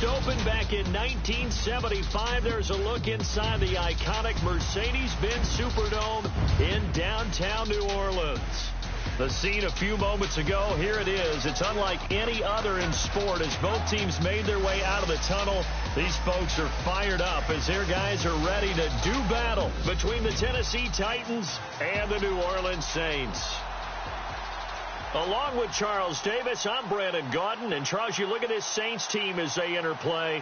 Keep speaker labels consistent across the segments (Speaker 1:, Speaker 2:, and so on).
Speaker 1: First opened back in 1975. There's a look inside the iconic Mercedes-Benz Superdome in downtown New Orleans. The scene a few moments ago, here it is. It's unlike any other in sport as both teams made their way out of the tunnel. These folks are fired up as their guys are ready to do battle between the Tennessee Titans and the New Orleans Saints. Along with Charles Davis, I'm Brandon Gaudin. And, Charles, you look at this Saints team as they enter play.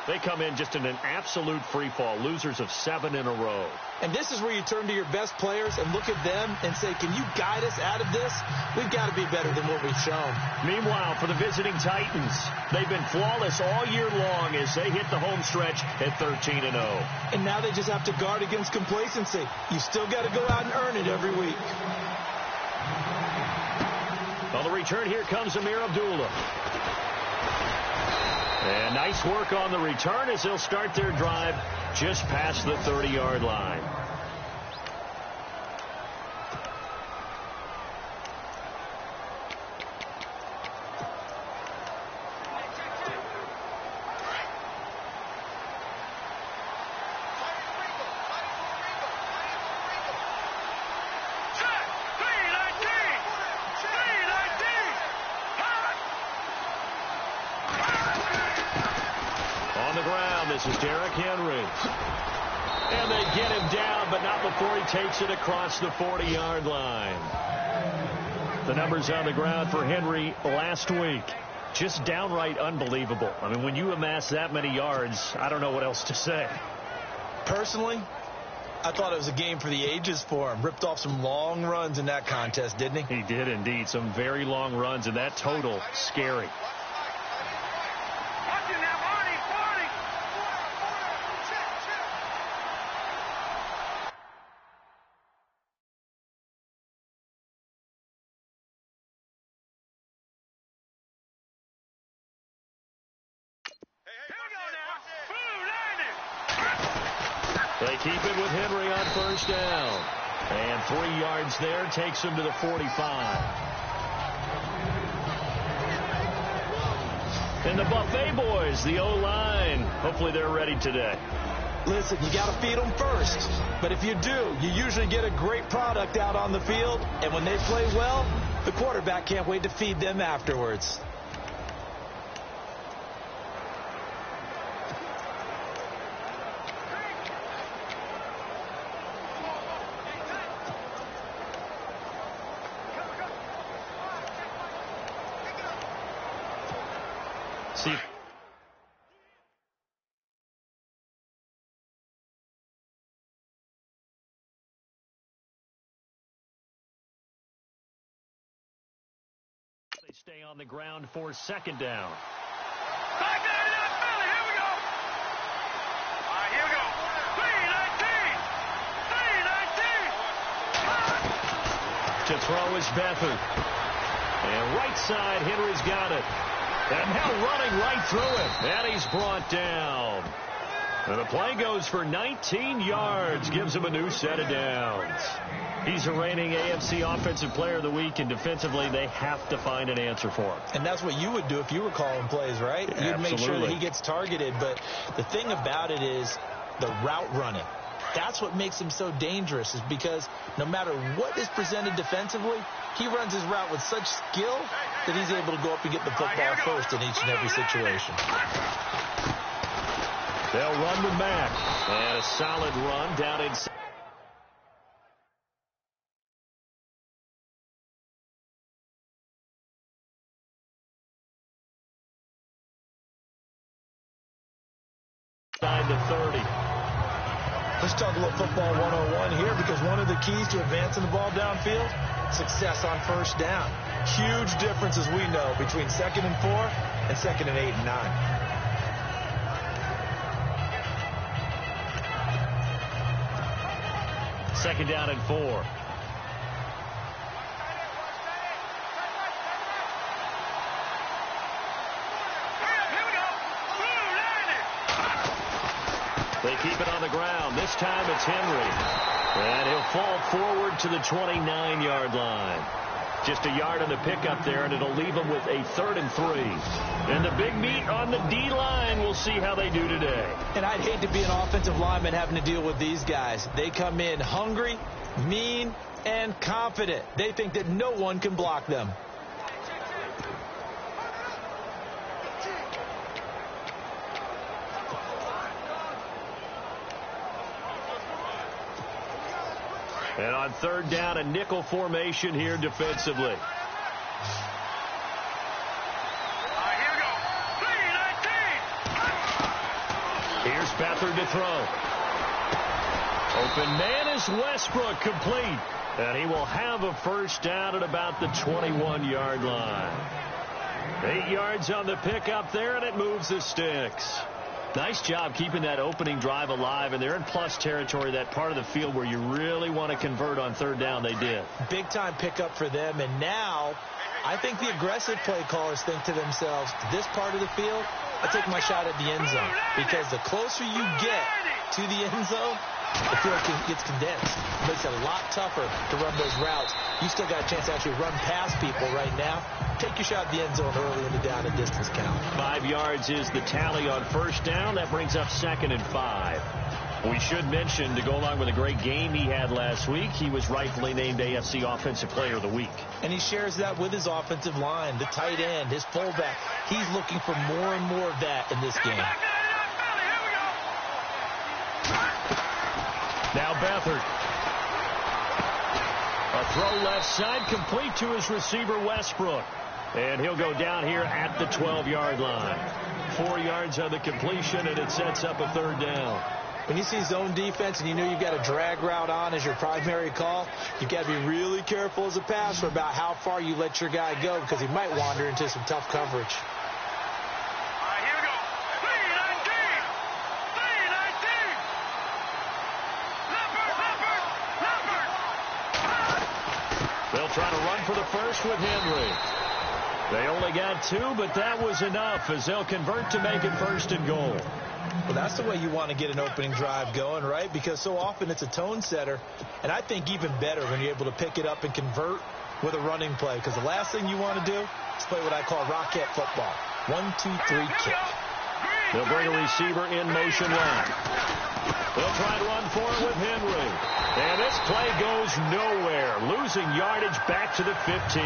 Speaker 1: They come in just in an absolute free-fall, losers of 7 in a row.
Speaker 2: And this is where you turn to your best players and look at them and say, can you guide us out of this? We've got to be better than what we've shown.
Speaker 1: Meanwhile, for the visiting Titans, they've been flawless all year long as they hit the home stretch at 13-0.
Speaker 2: And now they just have to guard against complacency. You still got to go out and earn it every week.
Speaker 1: On the return, here comes Amir Abdullah. And nice work on the return as they'll start their drive just past the 30-yard line. This is Derrick Henry. And they get him down, but not before he takes it across the 40-yard line. The numbers on the ground for Henry last week, just downright unbelievable. I mean, when you amass that many yards, I don't know what else to say.
Speaker 2: Personally, I thought it was a game for the ages for him. Ripped off some long runs in that contest, didn't he?
Speaker 1: He did indeed. Some very long runs, and that total, scary. They keep it with Henry on first down. And 3 yards there takes him to the 45. And the Buffet boys, the O-line, hopefully they're ready today.
Speaker 2: Listen, you got to feed them first. But if you do, you usually get a great product out on the field. And when they play well, the quarterback can't wait to feed them afterwards.
Speaker 1: See. They stay on the ground for second down.
Speaker 3: Here we go. All right, here we go. 3-19.
Speaker 1: To throw is Beathard. And right side, Henry's got it. And now running right through it. And he's brought down. And the play goes for 19 yards. Gives him a new set of downs. He's a reigning AFC Offensive Player of the Week, and defensively, they have to find an answer for him.
Speaker 2: And that's what you would do if you were calling plays, right?
Speaker 1: Yeah,
Speaker 2: you'd make sure that
Speaker 1: absolutely.
Speaker 2: he gets targeted. But the thing about it is the route running. That's what makes him so dangerous, is because no matter what is presented defensively, he runs his route with such skill that he's able to go up and get the football first in each and every situation.
Speaker 1: They'll run with Mack. And a solid run down inside. To 30.
Speaker 2: Let's talk a little football 101 here, because one of the keys to advancing the ball downfield, success on first down. Huge difference, as we know, between 2nd and 4 and 2nd and 8 and 9.
Speaker 1: Second down and 4. They keep it on the ground. This time it's Henry. And he'll fall forward to the 29-yard line. Just a yard on the pickup there, and it'll leave them with a 3rd and 3. And the big meat on the D-line, we'll see how they do today.
Speaker 2: And I'd hate to be an offensive lineman having to deal with these guys. They come in hungry, mean, and confident. They think that no one can block them.
Speaker 1: And on 3rd down, a nickel formation here defensively.
Speaker 3: Here we go. 3-19.
Speaker 1: Here's Beathard to throw. Open man is Westbrook, complete. And he will have a first down at about the 21-yard line. 8 yards on the pickup there, and it moves the sticks. Nice job keeping that opening drive alive, and they're in plus territory, that part of the field where you really want to convert on 3rd down. They did.
Speaker 2: Big-time pickup for them, and now I think the aggressive play callers think to themselves, this part of the field, I take my shot at the end zone, because the closer you get to the end zone, the field gets condensed. It makes it a lot tougher to run those routes. You still got a chance to actually run past people right now. Take your shot at the end zone early in the down and distance count.
Speaker 1: 5 yards is the tally on first down. That brings up 2nd and 5. We should mention, to go along with a great game he had last week, he was rightfully named AFC Offensive Player of the Week.
Speaker 2: And he shares that with his offensive line, the tight end, his fullback. He's looking for more and more of that in this game.
Speaker 1: Now Beathard. A throw left side, complete to his receiver Westbrook. And he'll go down here at the 12-yard line. 4 yards on the completion, and it sets up a 3rd down.
Speaker 2: When you see zone defense and you know you've got a drag route on as your primary call, you've got to be really careful as a passer about how far you let your guy go, because he might wander into some tough coverage.
Speaker 3: Here we go. 3-19.
Speaker 1: They'll try to run for the first with Henry. They only got 2, but that was enough as they'll convert to make it 1st and goal.
Speaker 2: Well, that's the way you want to get an opening drive going, right? Because so often it's a tone setter. And I think even better when you're able to pick it up and convert with a running play. Because the last thing you want to do is play what I call rocket football. 1, 2, 3, kick.
Speaker 1: They'll bring a receiver in motion left. They'll try to run for it with Henry. And this play goes nowhere. Losing yardage back to the 15.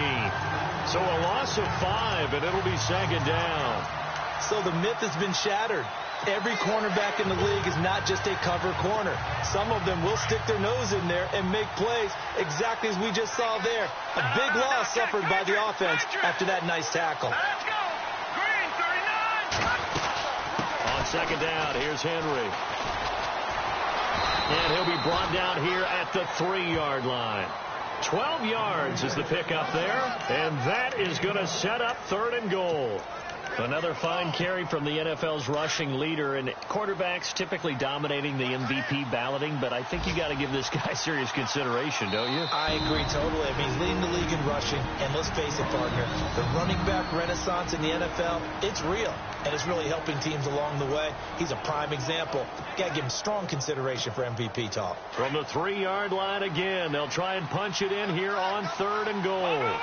Speaker 1: So a loss of 5, and it'll be 2nd down.
Speaker 2: So the myth has been shattered. Every cornerback in the league is not just a cover corner. Some of them will stick their nose in there and make plays exactly as we just saw there. A big loss suffered by the offense after that nice tackle.
Speaker 3: Let's go. Green, 39.
Speaker 1: On 2nd down, here's Henry. And he'll be brought down here at the 3-yard line. 12 yards is the pickup there, and that is going to set up 3rd and goal. Another fine carry from the NFL's rushing leader, and quarterbacks typically dominating the MVP balloting, but I think you got to give this guy serious consideration, don't you?
Speaker 2: I agree totally. I mean, he's leading the league in rushing, and let's face it, partner, the running back renaissance in the NFL, it's real, and it's really helping teams along the way. He's a prime example. Got to give him strong consideration for MVP talk.
Speaker 1: From the 3-yard line again, they'll try and punch it in here on 3rd and goal.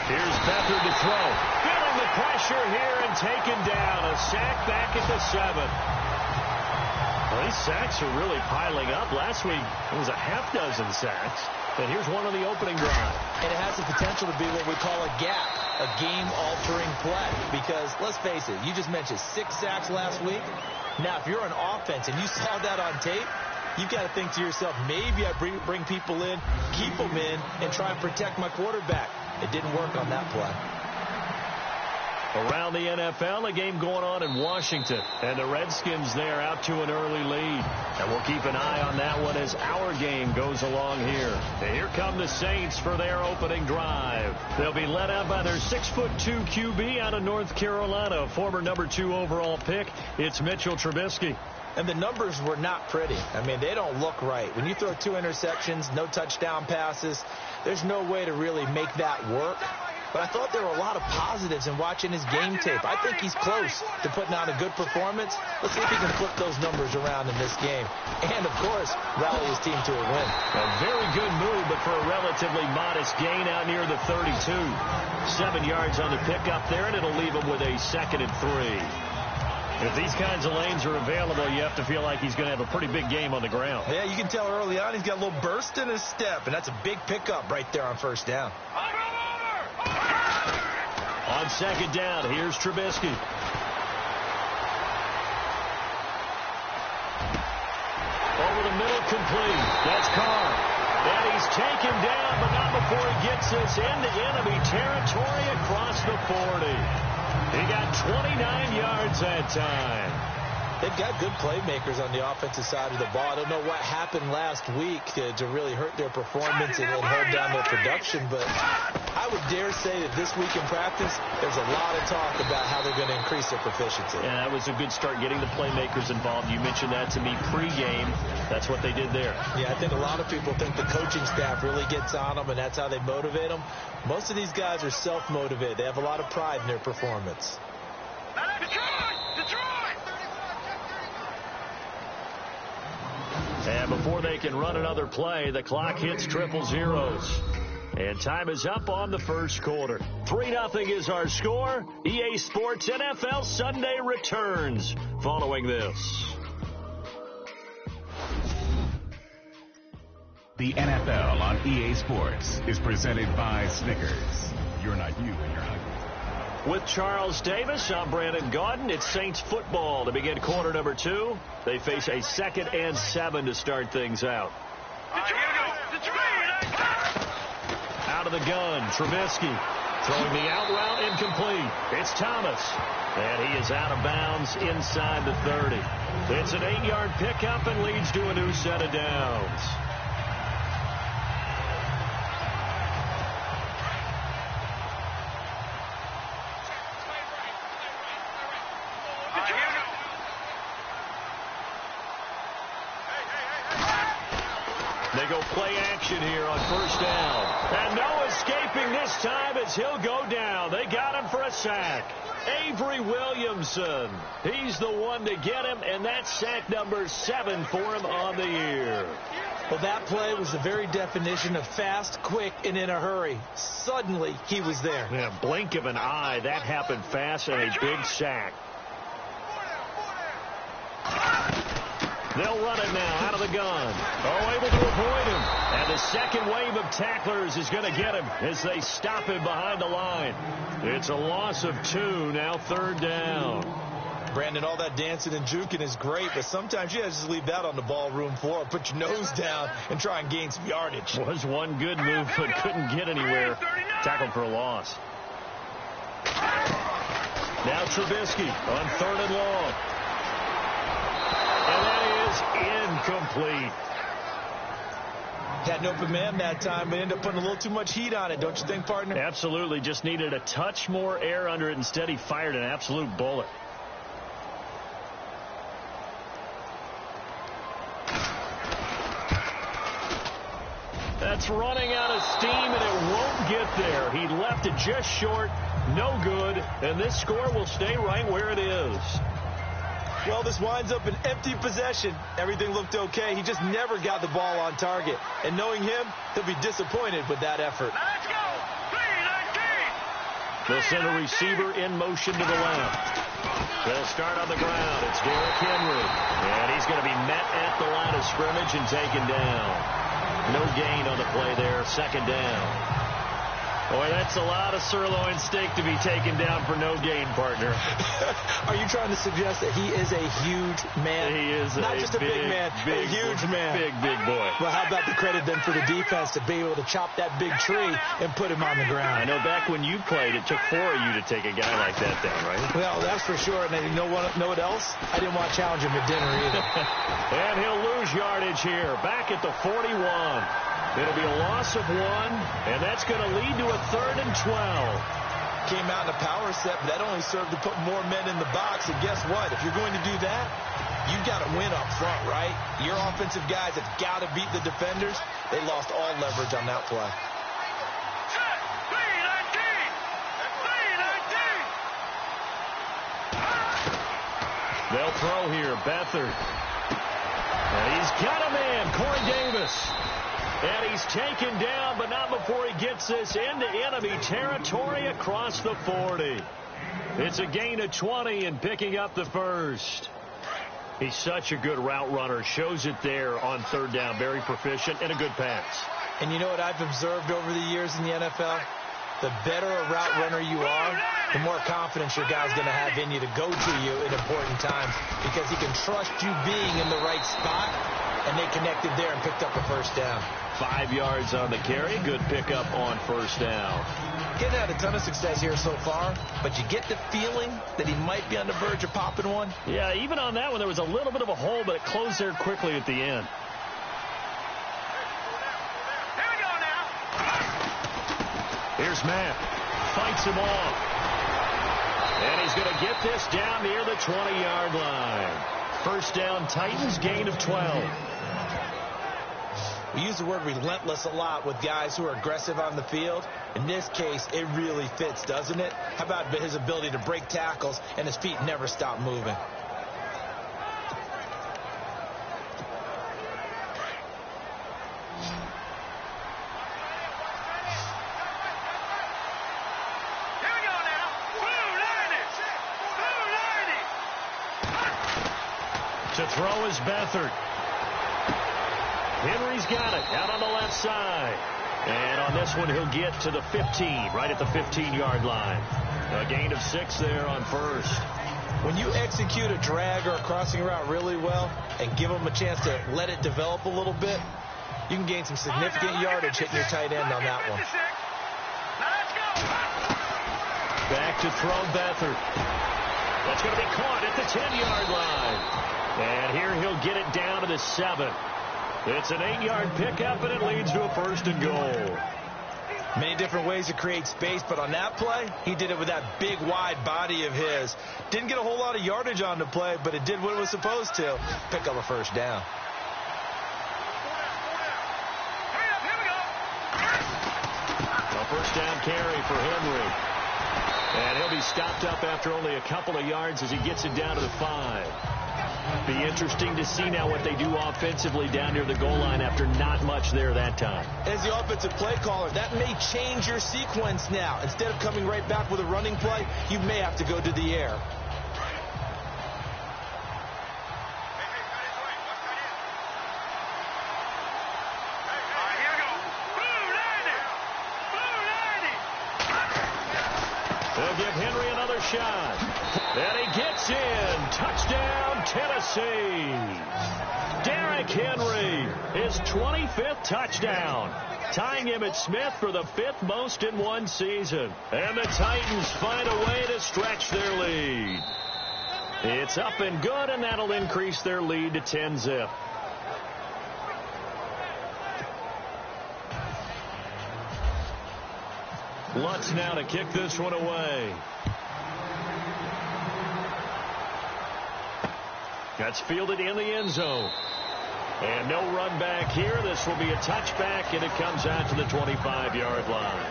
Speaker 1: Here's Beathard to throw. Feeling the pressure here and taken down. A sack back at the 7. Well, these sacks are really piling up. Last week, it was a half dozen sacks. And here's one on the opening drive.
Speaker 2: And it has the potential to be what we call a gap, a game-altering play. Because, let's face it, you just mentioned 6 sacks last week. Now, if you're an offense and you saw that on tape, you've got to think to yourself, maybe I bring people in, keep them in, and try and protect my quarterback. It didn't work on that play.
Speaker 1: Around the NFL, a game going on in Washington. And the Redskins there out to an early lead. And we'll keep an eye on that one as our game goes along here. And here come the Saints for their opening drive. They'll be led out by their 6'2" QB out of North Carolina, former number 2 overall pick. It's Mitchell Trubisky.
Speaker 2: And the numbers were not pretty. I mean, they don't look right. When you throw 2 interceptions, no touchdown passes, there's no way to really make that work. but I thought there were a lot of positives in watching his game tape. I think he's close to putting on a good performance. Let's see if he can flip those numbers around in this game. And, of course, rally his team to a win.
Speaker 1: A very good move, but for a relatively modest gain out near the 32. 7 yards on the pickup there, and it'll leave him with a 2nd and 3. If these kinds of lanes are available, you have to feel like he's going to have a pretty big game on the ground.
Speaker 2: Yeah, you can tell early on he's got a little burst in his step, and that's a big pickup right there on 1st down.
Speaker 1: On 2nd down, here's Trubisky. Over the middle, complete. That's Carr. And he's taken down, but not before he gets us into enemy territory across the 40. He got 29 yards that time.
Speaker 2: They've got good playmakers on the offensive side of the ball. I don't know what happened last week to really hurt their performance and hold down their production, but I would dare say that this week in practice, there's a lot of talk about how they're going to increase their proficiency.
Speaker 1: Yeah, that was a good start, getting the playmakers involved. You mentioned that to me pregame. That's what they did there.
Speaker 2: Yeah, I think a lot of people think the coaching staff really gets on them, and that's how they motivate them. Most of these guys are self-motivated. They have a lot of pride in their performance.
Speaker 1: And before they can run another play, the clock hits triple zeros. And time is up on the 1st quarter. 3-0 is our score. EA Sports NFL Sunday returns following this.
Speaker 4: The NFL on EA Sports is presented by Snickers. You're not you when you're hungry.
Speaker 1: With Charles Davis, I'm Brandon Gaudin. It's Saints football to begin quarter number 2. They face a 2nd and 7 to start things out. Out of the gun, Trubisky throwing the out route incomplete. It's Thomas, and he is out of bounds inside the 30. It's an 8-yard pickup and leads to a new set of downs. They go play action here on 1st down. And no escaping this time as he'll go down. They got him for a sack. Avery Williamson. He's the one to get him, and that's sack number 7 for him on the year.
Speaker 2: Well, that play was the very definition of fast, quick, and in a hurry. Suddenly, he was there.
Speaker 1: Yeah, blink of an eye. That happened fast and a big sack. They'll run it now out of the gun. Oh, able to avoid him. And the second wave of tacklers is going to get him as they stop him behind the line. It's a loss of 2, now 3rd down.
Speaker 2: Brandon, all that dancing and juking is great, but sometimes you have to just leave that on the ballroom floor. Put your nose down and try and gain some yardage.
Speaker 1: Was one good move, but couldn't get anywhere. Tackled for a loss. Now Trubisky on 3rd and long. And that is incomplete.
Speaker 2: Had an open man that time, but ended up putting a little too much heat on it, don't you think, partner?
Speaker 1: Absolutely. Just needed a touch more air under it. Instead, he fired an absolute bullet. That's running out of steam, and it won't get there. He left it just short. No good. And this score will stay right where it is.
Speaker 2: Well, this winds up an empty possession. Everything looked okay. He just never got the ball on target. And knowing him, he'll be disappointed with that effort.
Speaker 3: Let's go. 3-19.
Speaker 1: They'll send a receiver in motion to the left. They'll start on the ground. It's Derrick Henry. And he's going to be met at the line of scrimmage and taken down. No gain on the play there. 2nd down. Boy, that's a lot of sirloin steak to be taken down for no gain, partner.
Speaker 2: Are you trying to suggest that he is a huge man?
Speaker 1: He is
Speaker 2: not just a big man, a huge man.
Speaker 1: Big boy.
Speaker 2: Well, how about the credit then for the defense to be able to chop that big tree and put him on the ground?
Speaker 1: I know back when you played, it took 4 of you to take a guy like that down, right?
Speaker 2: Well, that's for sure. And then you know what else? I didn't want to challenge him at dinner either.
Speaker 1: And he'll lose yardage here, back at the 41. It'll be a loss of 1, and that's going to lead to a 3rd and 12.
Speaker 2: Came out in a power set, but that only served to put more men in the box. And guess what? If you're going to do that, you've got to win up front, right? Your offensive guys have got to beat the defenders. They lost all leverage on that play.
Speaker 1: They'll throw here. Beathard. And he's got a man, Corey Davis. And he's taken down, but not before he gets this into enemy territory across the 40. It's a gain of 20 and picking up the first. He's such a good route runner. Shows it there on third down. Very proficient and a good pass.
Speaker 2: And you know what I've observed over the years in the NFL? The better a route runner you are, the more confidence your guy's going to have in you to go to you in important times because he can trust you being in the right spot, and they connected there and picked up a first down.
Speaker 1: 5 yards on the carry. Good pickup on first down.
Speaker 2: Getting had a ton of success here so far, but you get the feeling that he might be on the verge of popping one.
Speaker 1: Yeah, even on that one, there was a little bit of a hole, but it closed there quickly at the end.
Speaker 3: Here we go now.
Speaker 1: Here's Matt. Fights him off. And he's going to get this down near the 20-yard line. First down, Titans, gain of 12.
Speaker 2: We use the word relentless a lot with guys who are aggressive on the field. In this case, it really fits, doesn't it? How about his ability to break tackles and his feet never stop moving?
Speaker 3: Here we go now. Blue 90.
Speaker 1: To throw is Beathard. Henry's got it out on the left side. And on this one, he'll get to the 15, right at the 15-yard line. A gain of 6 there on first.
Speaker 2: When you execute a drag or a crossing route really well and give them a chance to let it develop a little bit, you can gain some significant yardage hitting your tight end on that one.
Speaker 3: Now let's go.
Speaker 1: Back to throw Beathard. That's going to be caught at the 10-yard line. And here he'll get it down to the 7. It's an 8-yard pickup, and it leads to a first and goal.
Speaker 2: Many different ways to create space, but on that play, he did it with that big, wide body of his. Didn't get a whole lot of yardage on the play, but it did what it was supposed to. Pick up a first down.
Speaker 3: Here we go.
Speaker 1: A first down carry for Henry. And he'll be stopped up after only a couple of yards as he gets it down to the 5. Be interesting to see now what they do offensively down near the goal line after not much there that time.
Speaker 2: As the offensive play caller, that may change your sequence now. Instead of coming right back with a running play, you may have to go to the air.
Speaker 3: Here we go. Blue 90.
Speaker 1: They'll give Henry another shot. And he gets in. Touchdown, Tennessee. Derrick Henry, his 25th touchdown, tying him at Smith for the 5th most in one season. And the Titans find a way to stretch their lead. It's up and good, and that'll increase their lead to 10-zip. Lutz now to kick this one away. That's fielded in the end zone. And no run back here. This will be a touchback, and it comes out to the 25-yard line.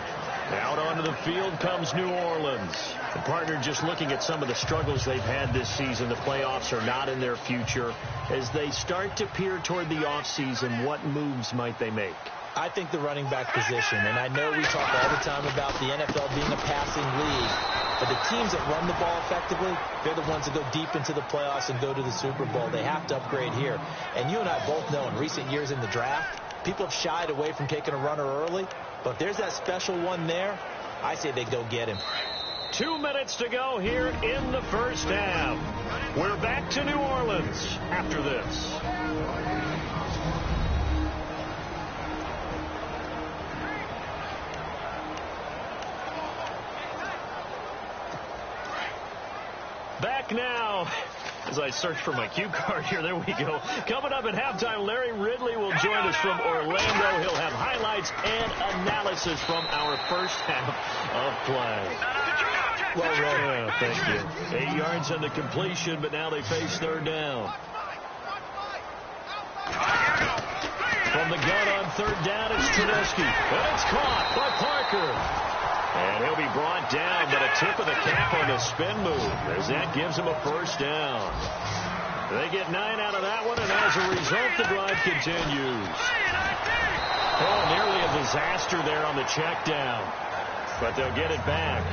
Speaker 1: Out onto the field comes New Orleans. The partner, just looking at some of the struggles they've had this season, the playoffs are not in their future. As they start to peer toward the offseason, what moves might they make?
Speaker 2: I think the running back position, and I know we talk all the time about the NFL being a passing league, but the teams that run the ball effectively, they're the ones that go deep into the playoffs and go to the Super Bowl. They have to upgrade here. And you and I both know in recent years in the draft, people have shied away from taking a runner early, but if there's that special one there, I say they go get him.
Speaker 1: 2 minutes to go here in the first half. We're back to New Orleans after this. Back now, as I search for my cue card here, there we go. Coming up at halftime, Larry Ridley will join us from Orlando. He'll have highlights and analysis from our first half of play.
Speaker 2: Well read.
Speaker 1: Yeah, thank you. 8 yards on the completion, but now they face third down. From the gun on third down, it's Trubisky. And it's caught by Parker. And he'll be brought down, but a tip of the cap on the spin move, as that gives him a first down. They get 9 out of that one, and as a result, the drive continues. Oh, nearly a disaster there on the check down, but they'll get it back.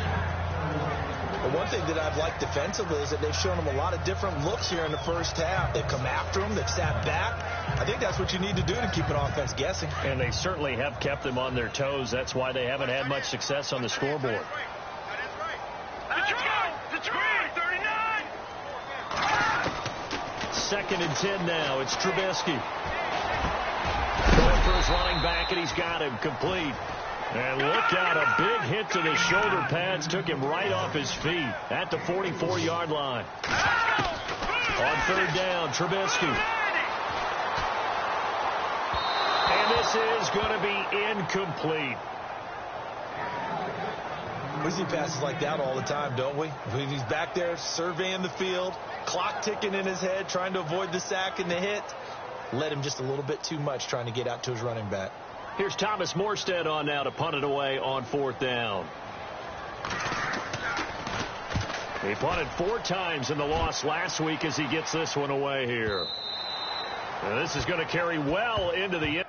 Speaker 2: Well, one thing that I've liked defensively is that they've shown them a lot of different looks here in the first half. They've come after them. They've sat back. I think that's what you need to do to keep an offense guessing.
Speaker 1: And they certainly have kept them on their toes. That's why they haven't had much success on the scoreboard.
Speaker 3: Detroit, 39.
Speaker 1: 2nd and 10 now. It's Trubisky. Going for his running back, and he's got him complete. And look out, a big hit to the shoulder pads took him right off his feet at the 44-yard line. On 3rd down, Trubisky. And this is going to be incomplete.
Speaker 2: We see passes like that all the time, don't we? He's back there surveying the field, clock ticking in his head, trying to avoid the sack and the hit. Led him just a little bit too much trying to get out to his running back.
Speaker 1: Here's Thomas Morstead on now to punt it away on 4th down. He punted 4 times in the loss last week as he gets this one away here. And this is going to carry well into the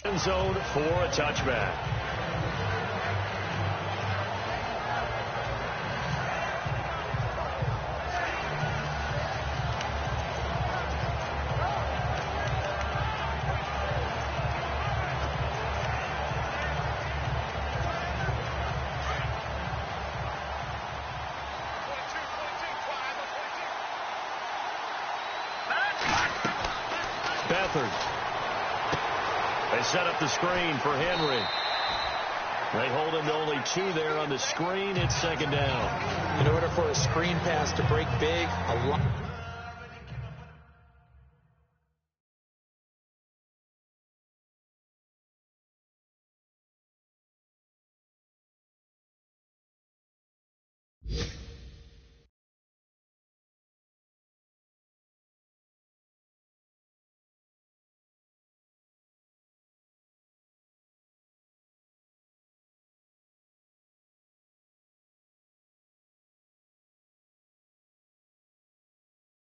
Speaker 1: end zone for a touchback. They set up the screen for Henry. They hold him to only 2 there on the screen. It's 2nd down.
Speaker 2: In order for a screen pass to break big, a lot.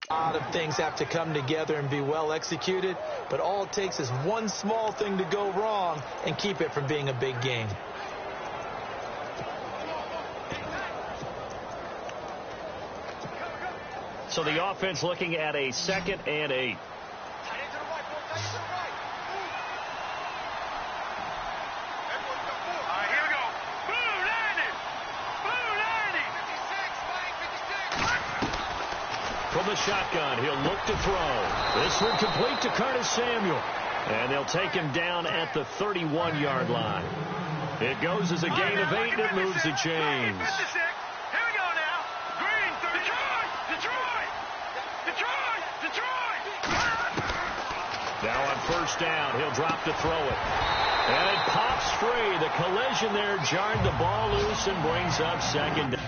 Speaker 2: A lot of things have to come together and be well executed, but all it takes is one small thing to go wrong and keep it from being a big game.
Speaker 1: So the offense looking at a 2nd and 8. From the shotgun, he'll look to throw. This one complete to Curtis Samuel. And they'll take him down at the 31-yard line. It goes as a gain of 8, and it moves the chains.
Speaker 3: Here we go now. Green, Detroit.
Speaker 1: Now on 1st down, he'll drop to throw it. And it pops free. The collision there jarred the ball loose and brings up 2nd down.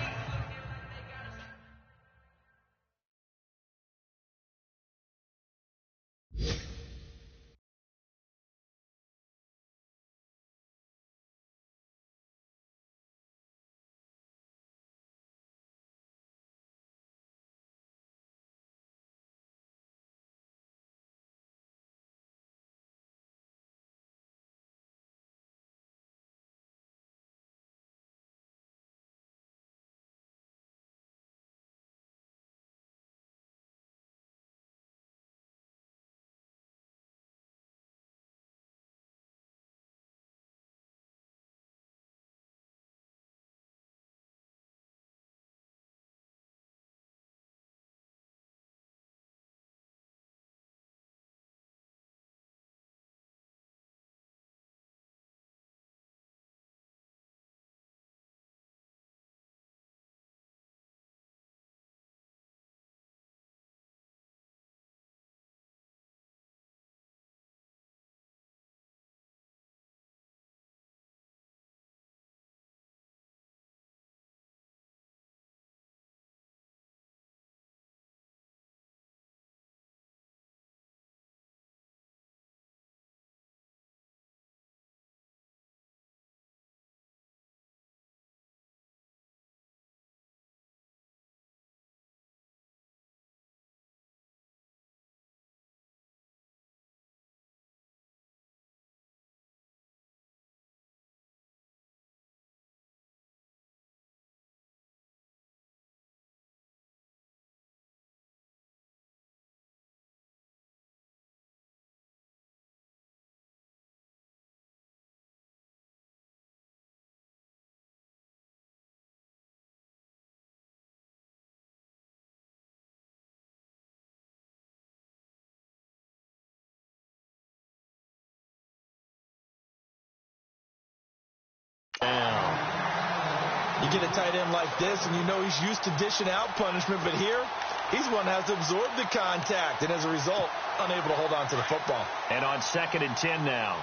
Speaker 2: You get a tight end like this, and you know he's used to dishing out punishment, but here, he's one that has to absorb the contact, and as a result, unable to hold on to the football.
Speaker 1: And on 2nd and 10 now.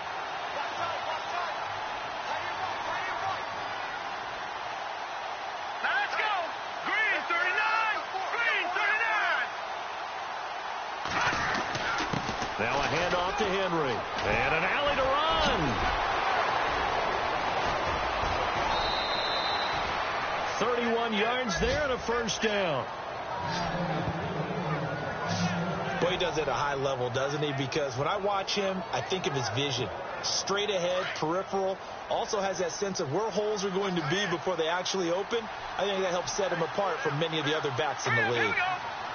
Speaker 3: Now let's go. Green 39. Green 39.
Speaker 1: Now a handoff to Henry. And an alley to run. 31 yards there and a first down.
Speaker 2: Well, he does it at a high level, doesn't he? Because when I watch him, I think of his vision. Straight ahead, peripheral. Also has that sense of where holes are going to be before they actually open. I think that helps set him apart from many of the other backs in the league.
Speaker 3: Here we go.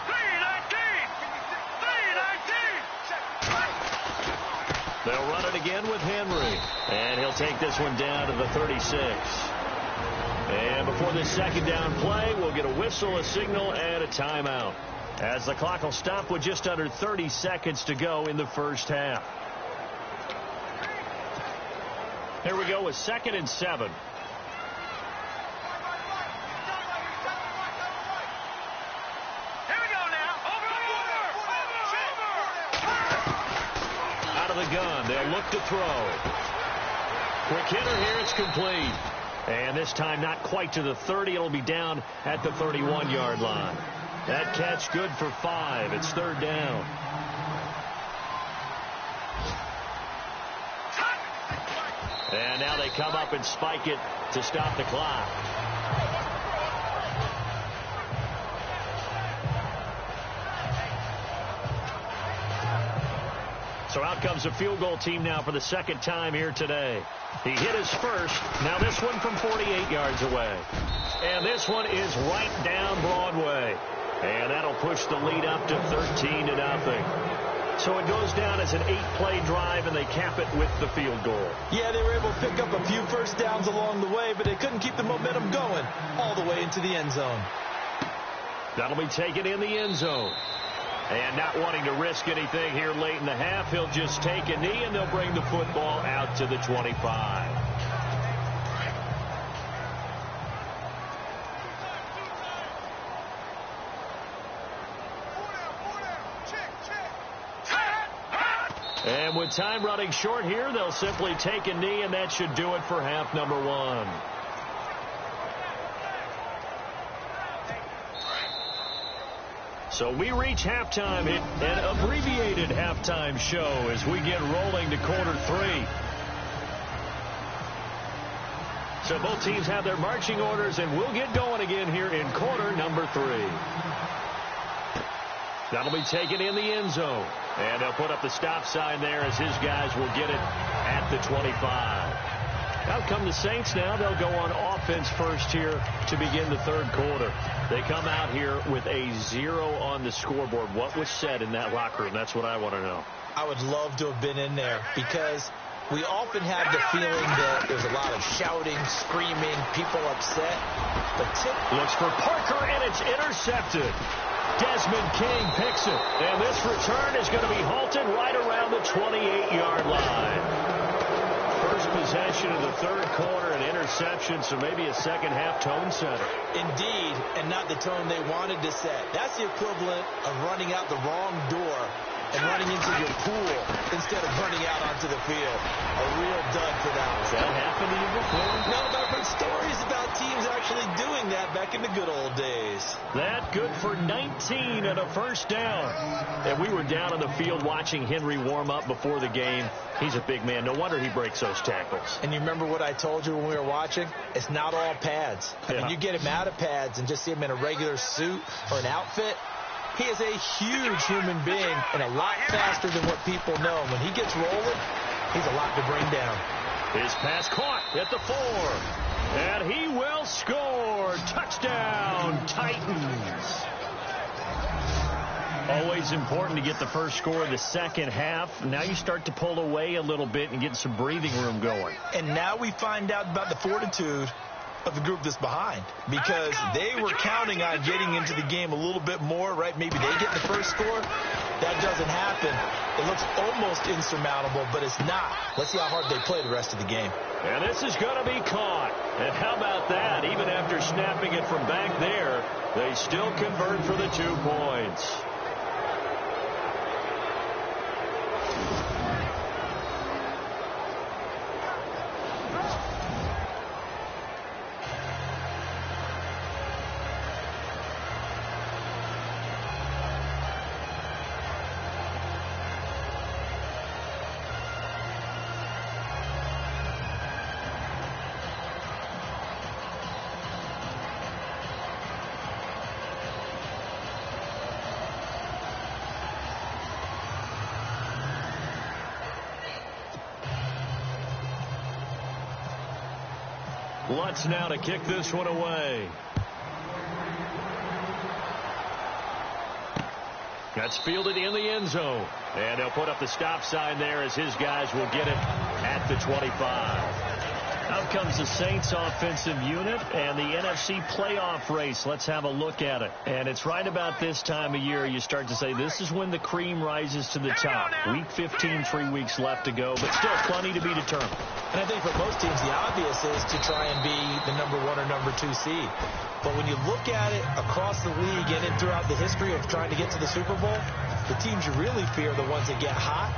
Speaker 3: 319. 319.
Speaker 1: They'll run it again with Henry. And he'll take this one down to the 36. And before this second down play, we'll get a whistle, a signal, and a timeout, as the clock will stop with just under 30 seconds to go in the first half. Here we go with 2nd and 7.
Speaker 3: Here we go now. Over.
Speaker 1: Out of the gun, they'll look to throw. Quick hitter here, it's complete. And this time not quite to the 30. It'll be down at the 31-yard line. That catch good for 5. It's 3rd down. And now they come up and spike it to stop the clock. So out comes a field goal team now for the second time here today. He hit his first. Now this one from 48 yards away. And this one is right down Broadway. And that'll push the lead up to 13-0. So it goes down as an 8-play drive, and they cap it with the field goal.
Speaker 2: Yeah, they were able to pick up a few first downs along the way, but they couldn't keep the momentum going all the way into the end zone.
Speaker 1: That'll be taken in the end zone. And not wanting to risk anything here late in the half, he'll just take a knee, and they'll bring the football out to the 25. And with time running short here, they'll simply take a knee, and that should do it for half number 1. So we reach halftime, an abbreviated halftime show as we get rolling to quarter 3. So both teams have their marching orders, and we'll get going again here in quarter number 3. That'll be taken in the end zone. And they'll put up the stop sign there as his guys will get it at the 25. Out come the Saints now. They'll go on offense first here to begin the third quarter. They come out here with a 0 on the scoreboard. What was said in that locker room? That's what I want to know.
Speaker 2: I would love to have been in there because we often have the feeling that there's a lot of shouting, screaming, people upset. But Tip
Speaker 1: looks for Parker, and it's intercepted. Desmond King picks it, and this return is going to be halted right around the 28-yard line. First possession of the third quarter, an interception, so maybe a second-half tone setter.
Speaker 2: Indeed, and not the tone they wanted to set. That's the equivalent of running out the wrong door and running into your pool instead of running out onto the field. A real dud for that one.
Speaker 1: Has that happened to you before?
Speaker 2: No, but I've heard stories about teams actually doing that back in the good old days.
Speaker 1: That good for 19 and a first down. And we were down on the field watching Henry warm up before the game. He's a big man. No wonder he breaks those tackles.
Speaker 2: And you remember what I told you when we were watching? It's not all pads. I mean, you get him out of pads and just see him in a regular suit or an outfit. He is a huge human being and a lot faster than what people know. When he gets rolling, he's a lot to bring down.
Speaker 1: His pass caught at the 4. And he will score. Touchdown, Titans. Always important to get the first score of the second half. Now you start to pull away a little bit and get some breathing room going.
Speaker 2: And now we find out about the fortitude of the group that's behind, because they were counting on getting into the game a little bit more, right? Maybe they get the first score. That doesn't happen. It looks almost insurmountable, but it's not. Let's see how hard they play the rest of the game.
Speaker 1: And this is going to be caught. And how about that? Even after snapping it from back there, they still convert for the 2 points. Lutz now to kick this one away. That's fielded in the end zone. And he'll put up the stop sign there as his guys will get it at the 25. Out comes the Saints offensive unit and the NFC playoff race. Let's have a look at it. And it's right about this time of year you start to say this is when the cream rises to the top. Week 15, 3 weeks left to go, but still plenty to be determined.
Speaker 2: And I think for most teams, the obvious is to try and be the number 1 or number 2 seed. But when you look at it across the league and throughout the history of trying to get to the Super Bowl, the teams you really fear are the ones that get hot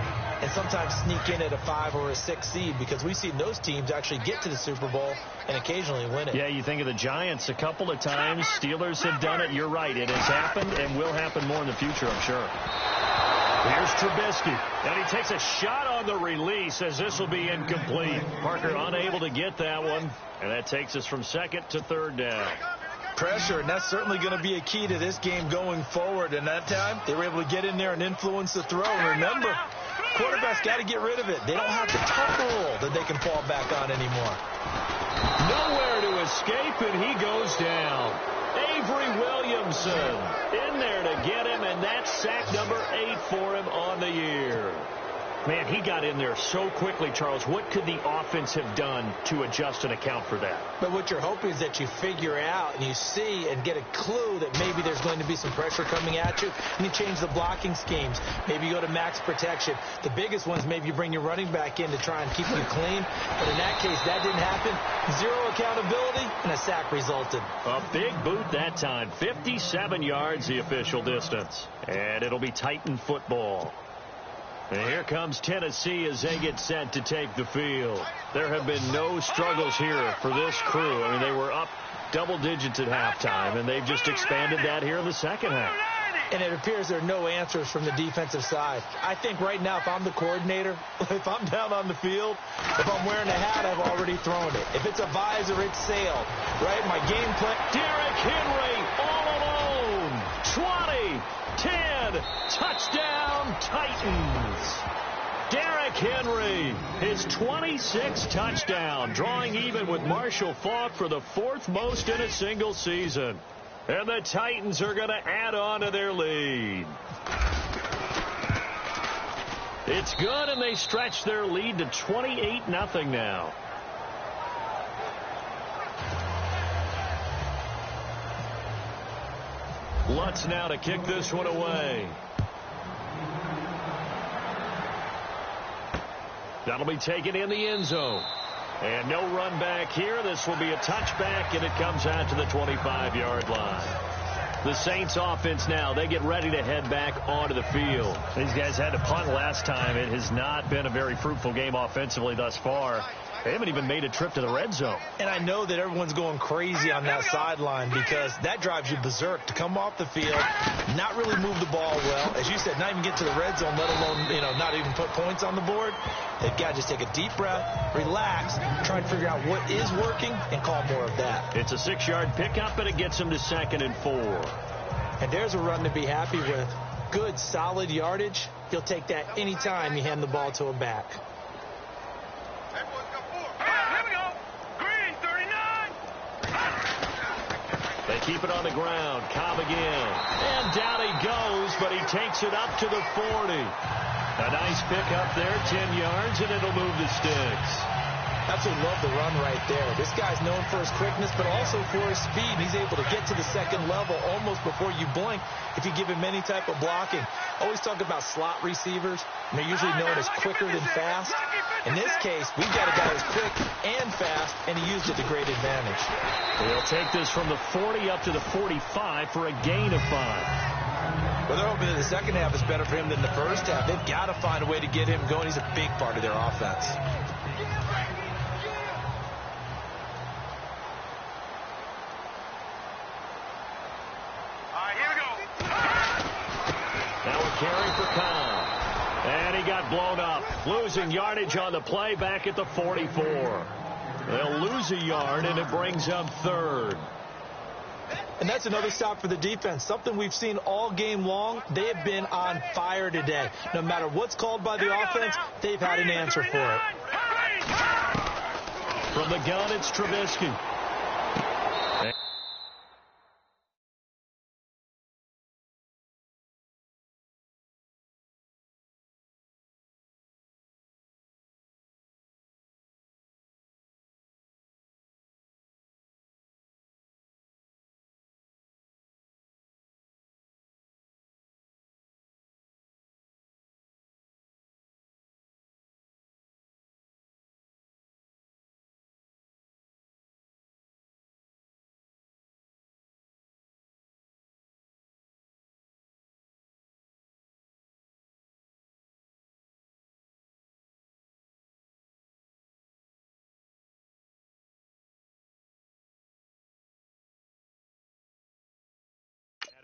Speaker 2: and sometimes sneak in at a 5 or a 6 seed, because we've seen those teams actually get to the Super Bowl and occasionally win it.
Speaker 1: Yeah, you think of the Giants a couple of times. Steelers have done it. You're right. It has happened and will happen more in the future, I'm sure. Here's Trubisky, and he takes a shot on the release as this will be incomplete. Parker unable to get that one, and that takes us from 2nd to 3rd down.
Speaker 2: Pressure, and that's certainly going to be a key to this game going forward. And that time, they were able to get in there and influence the throw. And remember, quarterbacks got to get rid of it. They don't have the tough roll that they can fall back on anymore.
Speaker 1: Nowhere to escape, and he goes down. Avery Williamson in there to get him, and that's sack number 8 for him on the year. Man, he got in there so quickly, Charles. What could the offense have done to adjust and account for that?
Speaker 2: But what you're hoping is that you figure out and you see and get a clue that maybe there's going to be some pressure coming at you, and you change the blocking schemes. Maybe you go to max protection. The biggest ones, maybe you bring your running back in to try and keep you clean. But in that case, that didn't happen. 0 accountability, and a sack resulted.
Speaker 1: A big boot that time. 57 yards, the official distance. And it'll be Titan football. And here comes Tennessee as they get set to take the field. There have been no struggles here for this crew. I mean, they were up double digits at halftime, and they've just expanded that here in the second half.
Speaker 2: And it appears there are no answers from the defensive side. I think right now, if I'm the coordinator, if I'm down on the field, if I'm wearing a hat, I've already thrown it. If it's a visor, it's sailed. Right? My game plan.
Speaker 1: Derrick Henry all alone. 20, 10, touchdown Titans. Derrick Henry, his 26th touchdown, drawing even with Marshall Faulk for the 4th most in a single season. And the Titans are going to add on to their lead. It's good, and they stretch their lead to 28-0 now. Lutz now to kick this one away. That'll be taken in the end zone. And no run back here. This will be a touchback, and it comes out to the 25-yard line. The Saints offense now, they get ready to head back onto the field. These guys had to punt last time. It has not been a very fruitful game offensively thus far. They haven't even made a trip to the red zone.
Speaker 2: And I know that everyone's going crazy on that sideline because that drives you berserk to come off the field, not really move the ball well. As you said, not even get to the red zone, let alone, not even put points on the board. They've got to just take a deep breath, relax, try and figure out what is working, and call more of that.
Speaker 1: It's a 6-yard pickup, and it gets them to 2nd and 4.
Speaker 2: And there's a run to be happy with. Good, solid yardage. You'll take that anytime you hand the ball to a back.
Speaker 1: They keep it on the ground. Cobb again. And down he goes, but he takes it up to the 40. A nice pickup there, 10 yards, and it'll move the sticks.
Speaker 2: Absolutely love the run right there. This guy's known for his quickness, but also for his speed. He's able to get to the second level almost before you blink if you give him any type of blocking. Always talk about slot receivers, and they're usually known as quicker than fast. In this case, we've got a guy who's quick and fast, and he used it to great advantage.
Speaker 1: He'll take this from the 40 up to the 45 for a gain of 5.
Speaker 2: Well, they're hoping that the second half is better for him than the first half. They've got to find a way to get him going. He's a big part of their offense.
Speaker 1: Now a carry for Kyle. And he got blown up. Losing yardage on the play back at the 44. They'll lose a yard, and it brings up third.
Speaker 2: And that's another stop for the defense. Something we've seen all game long. They have been on fire today. No matter what's called by the offense, they've had an answer for it.
Speaker 1: From the gun, it's Trubisky.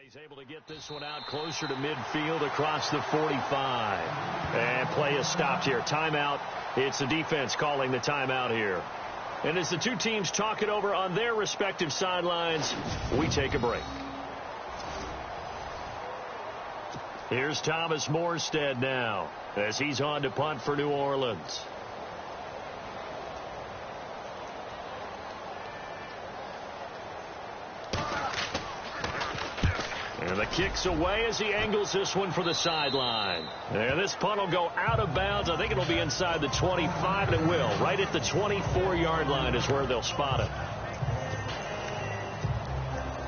Speaker 1: He's able to get this one out closer to midfield across the 45. And play is stopped here. Timeout. It's the defense calling the timeout here. And as the two teams talk it over on their respective sidelines, we take a break. Here's Thomas Morstead now as he's on to punt for New Orleans. And the kick's away as he angles this one for the sideline. And this punt will go out of bounds. I think it'll be inside the 25, and it will. Right at the 24-yard line is where they'll spot it.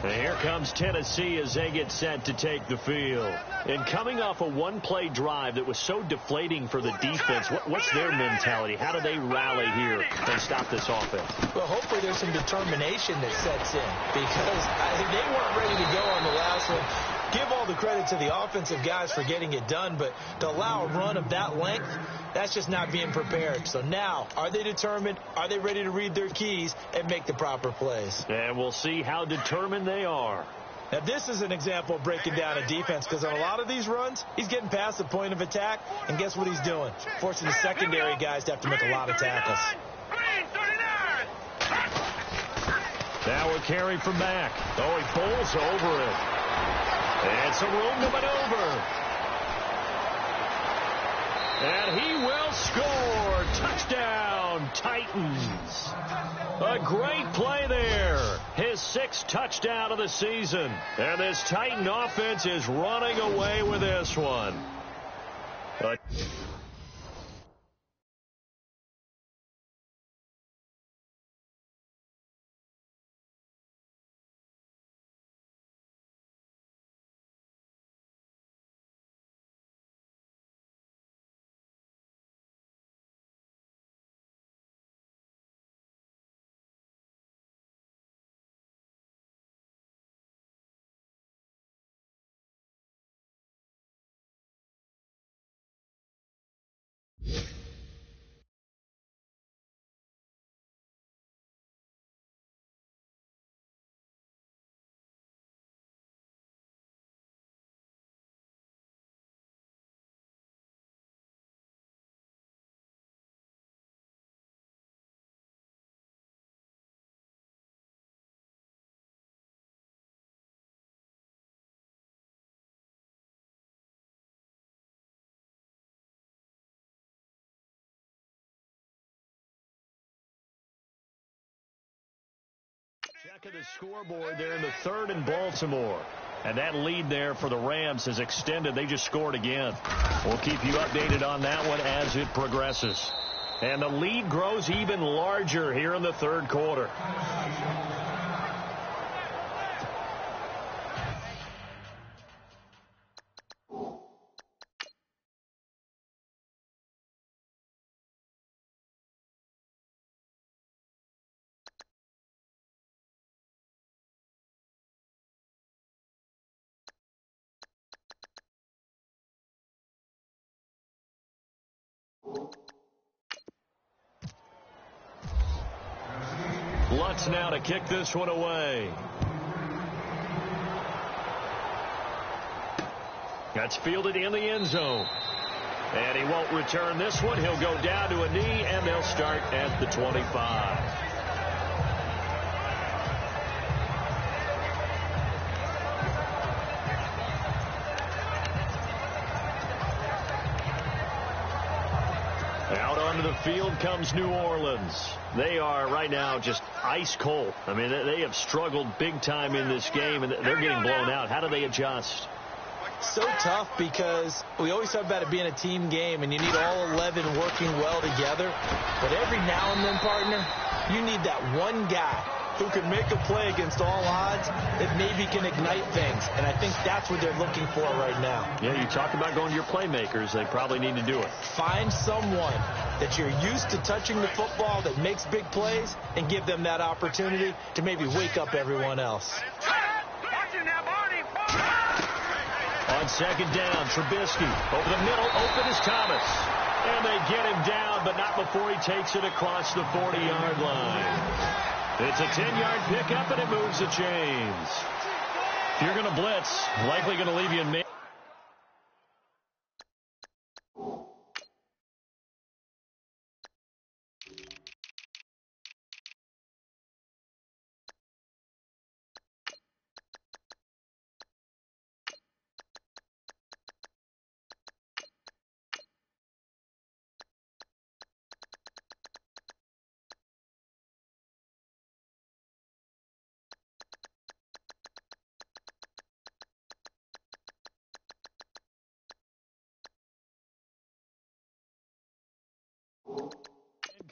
Speaker 1: And here comes Tennessee as they get set to take the field. And coming off a one-play drive that was so deflating for the defense, what's their mentality? How do they rally here and stop this offense?
Speaker 2: Well, hopefully there's some determination that sets in because they weren't ready to go on the last one. Give all the credit to the offensive guys for getting it done, but to allow a run of that length, that's just not being prepared. So now, are they determined? Are they ready to read their keys and make the proper plays?
Speaker 1: And we'll see how determined they are.
Speaker 2: Now, this is an example of breaking down a defense because on a lot of these runs, he's getting past the point of attack, and guess what he's doing? Forcing the secondary guys to have to make a lot of tackles.
Speaker 1: Now a carry from Mack. Oh, he bowls over it. And some room to maneuver. And he will score. Touchdown, Titans. A great play there. His 6th touchdown of the season. And this Titan offense is running away with this one. Checking the scoreboard there in the 3rd and Baltimore. And that lead there for the Rams has extended. They just scored again. We'll keep you updated on that one as it progresses. And the lead grows even larger here in the third quarter. Lutz now to kick this one away. That's fielded in the end zone. And he won't return this one. He'll go down to a knee, and they'll start at the 25. Out onto the field comes New Orleans. They are right now just ice cold. I mean, they have struggled big time in this game, and they're getting blown out. How do they adjust?
Speaker 2: So tough because we always talk about it being a team game, and you need all 11 working well together. But every now and then, partner, you need that one guy who can make a play against all odds that maybe can ignite things. And I think that's what they're looking for right now.
Speaker 1: Yeah, you talk about going to your playmakers. They probably need to do it.
Speaker 2: Find someone that you're used to touching the football that makes big plays and give them that opportunity to maybe wake up everyone else.
Speaker 1: On second down, Trubisky over the middle, open is Thomas. And they get him down, but not before he takes it across the 40-yard line. It's a 10-yard pickup, and it moves the chains. If you're going to blitz, likely going to leave you in man.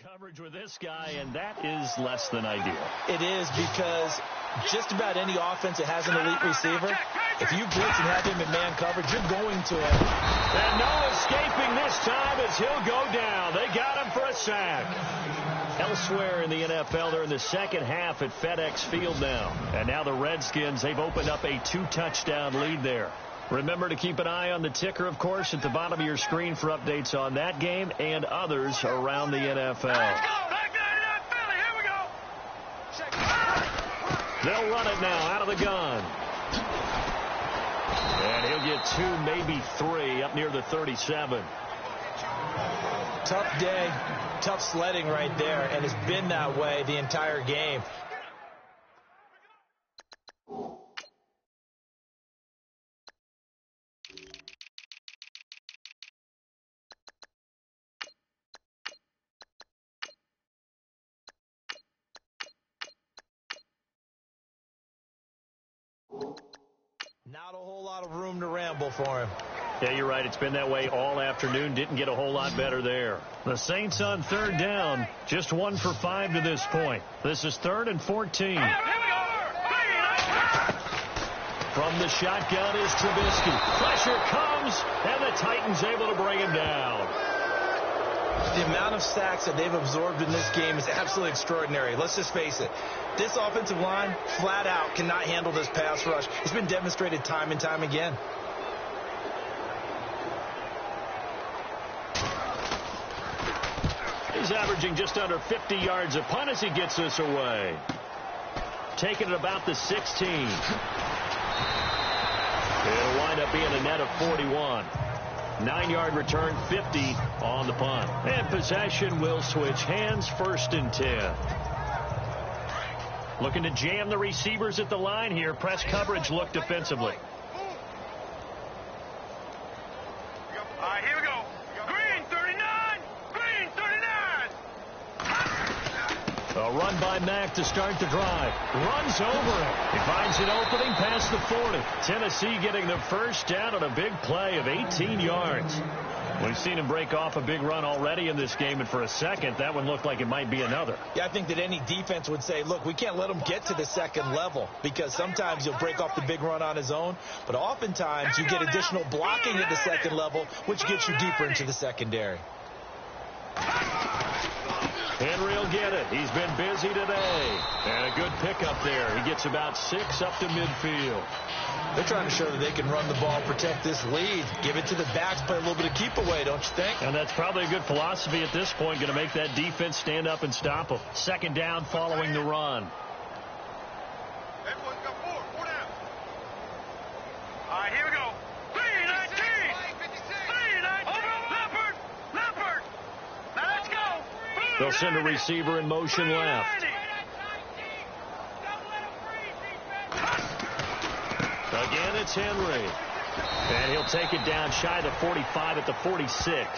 Speaker 1: Coverage with this guy, and that is less than ideal.
Speaker 2: It is, because just about any offense that has an elite receiver, if you blitz and have him in man coverage, you're going to him.
Speaker 1: And no escaping this time as he'll go down. They got him for a sack. Elsewhere in the NFL, they're in the second half at FedEx Field now. And now the Redskins, they've opened up a 2-touchdown lead there. Remember to keep an eye on the ticker, of course, at the bottom of your screen for updates on that game and others around the NFL. They'll run it now out of the gun. And he'll get 2, maybe 3, up near the 37.
Speaker 2: Tough day, tough sledding right there, and it's been that way the entire game. Not a whole lot of room to ramble for him.
Speaker 1: Yeah, you're right. It's been that way all afternoon. Didn't get a whole lot better there. The Saints on third down, just 1 for 5 to this point. This is 3rd and 14. From the shotgun is Trubisky. Pressure comes, and the Titans able to bring him down.
Speaker 2: The amount of sacks that they've absorbed in this game is absolutely extraordinary. Let's just face it. This offensive line, flat out, cannot handle this pass rush. It's been demonstrated time and time again.
Speaker 1: He's averaging just under 50 yards a punt as he gets this away. Taking it about the 16. It'll wind up being a net of 41. 9-yard return, 50 on the punt. And possession will switch hands, 1st and 10. Looking to jam the receivers at the line here. Press coverage look defensively.
Speaker 3: All right, here we go. Green 39. Green 39.
Speaker 1: A run by and Mack to start the drive. Runs over it. He finds an opening past the 40. Tennessee getting the first down on a big play of 18 yards. We've seen him break off a big run already in this game, and for a second, that one looked like it might be another.
Speaker 2: Yeah, I think that any defense would say, look, we can't let him get to the second level, because sometimes he'll break off the big run on his own, but oftentimes you get additional blocking at the second level, which gets you deeper into the secondary.
Speaker 1: Henry will get it. He's been busy today. And a good pickup there. He gets about 6 up to midfield.
Speaker 2: They're trying to show that they can run the ball, protect this lead, give it to the backs, play a little bit of keep away, don't you think?
Speaker 1: And that's probably a good philosophy at this point, going to make that defense stand up and stop them. Second down following the run.
Speaker 3: Everyone's got 4 down. All right, here we go. 3-19. 3-19. Leopard. Leopard. Now let's go.
Speaker 1: They'll send a receiver in motion left. Again, it's Henry. And he'll take it down shy of the 45 at the 46.